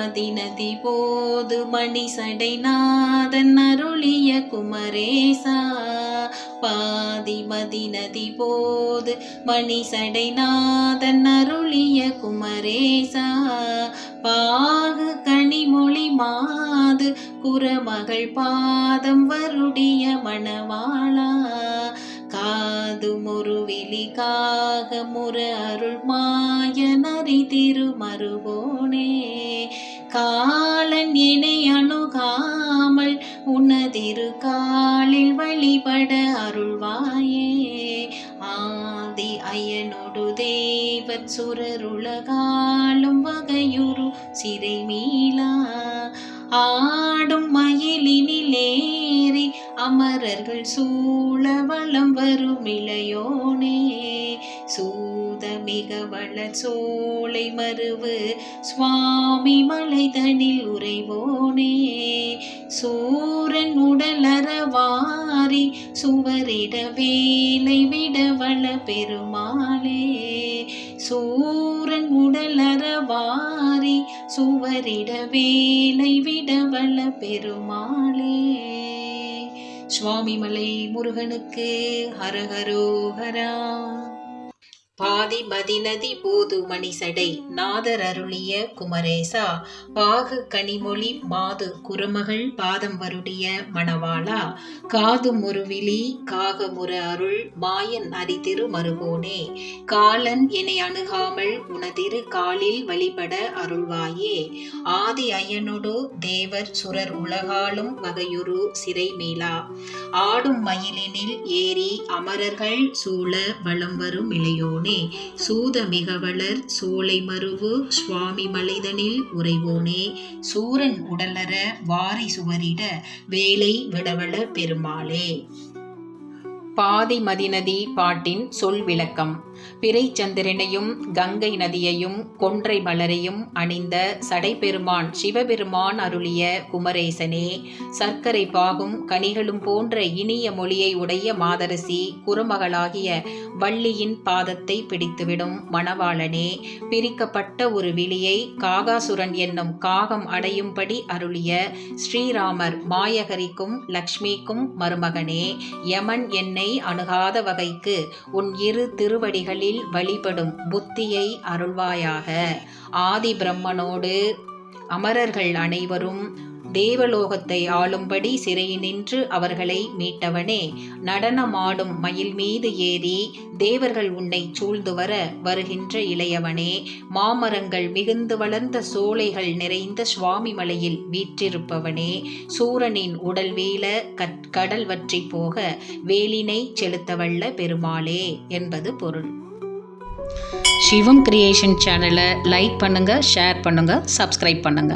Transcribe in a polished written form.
மதி நதி போது மணிசடை நாதன் அருளிய குமரேசா. பாதி மதி நதி போது மணிசடை நாதன் அருளிய குமரேசா. பாகு கனிமொழி மாது குரமகள் பாதம் வருடிய மணவாளா. காது முருவிலி காக முற அருள் மாய நரி திருமருகோனே. காலன் என்னை அணுகாமல் உனதிரு காலில் வழிபட அருள்வாயே. ஆதி அயனொடு தேவர் சுரருலகாலும் வகையுறு சிறை மீளா. ஆடும் மயிலினிலேறி அமரர்கள் சூழ வலம் வரும் இளையோனே. சூத மிக வளர் சோலை மருவு சுவாமி மலைதனில் உறைவோனே. சூரன் உடலறவாரி சுவரிட வேலை விடவள பெருமாளே. சூரன் உடலறவாரி சுவரிட வேலை விடவள பெருமாளே. சுவாமிமலை முருகனுக்கு ஹரஹரோஹரா. பாதி மதிநதி போது மணிசடை நாதர் அருளிய குமரேசா. பாகு கனிமொழி மாது குரமகள் பாதம் வருடிய மணவாளா. காது முருவிலி காகமுற அருள் மாயன் அரிதிரு மருகோனே. காலன் என்னை அணுகாமல் உனதிரு காலில் வழிபட அருள்வாயே. ஆதி அயனொடு தேவர் சுரர் உலகாலும் வகையுறு சிறை மீளா. ஆடும் மயிலினில் ஏறி அமரர்கள் சூழ வலம் வரும் இளையோனே. சூத மிகவளர் சோலை மருவு சுவாமி மலைதனில் உறைவோனே. சூரன் உடலற வாரி சுவரிட வேலை விடவள பெருமாளே. பாதி மதிநதி பாட்டின் சொல் விளக்கம். பிறை சந்திரனையும் கங்கை நதியையும் கொன்றை மலரையும் அணிந்த சடைபெருமான் சிவபெருமான் அருளிய குமரேசனே. சர்க்கரை பாகும் கனிகளும் போன்ற இனிய மொழியை உடைய மாதரசி குரமகளாகிய வள்ளியின் பாதத்தை பிடித்துவிடும் மணவாளனே. பிரிக்கப்பட்ட ஒரு விழியை காகாசுரன் என்னும் காகம் அடையும்படி அருளிய ஸ்ரீராமர் மாயகரிக்கும் லக்ஷ்மிக்கும் மருமகனே. யமன் என்னை அணுகாத வகைக்கு உன் இரு திருவடிகளில் வழிபடும் புத்தியை அருள்வாயாக. ஆதி பிரம்மனோடு அமரர்கள் அனைவரும் தேவலோகத்தை ஆளும்படி சிறையினின்று அவர்களை மீட்டவனே. நடனமாடும் மயில் மீது ஏறி தேவர்கள் உன்னை சூழ்ந்து வருகின்ற இளையவனே. மாமரங்கள் மிகுந்து வளர்ந்த சோலைகள் நிறைந்த சுவாமி மலையில் வீற்றிருப்பவனே. சூரனின் உடல் வீழ கடல் வற்றி போக வேலினை செலுத்தவல்ல பெருமாளே என்பது பொருள். சிவம் கிரியேஷன் சேனலை லைக் பண்ணுங்க, ஷேர் பண்ணுங்க, சப்ஸ்கிரைப் பண்ணுங்க.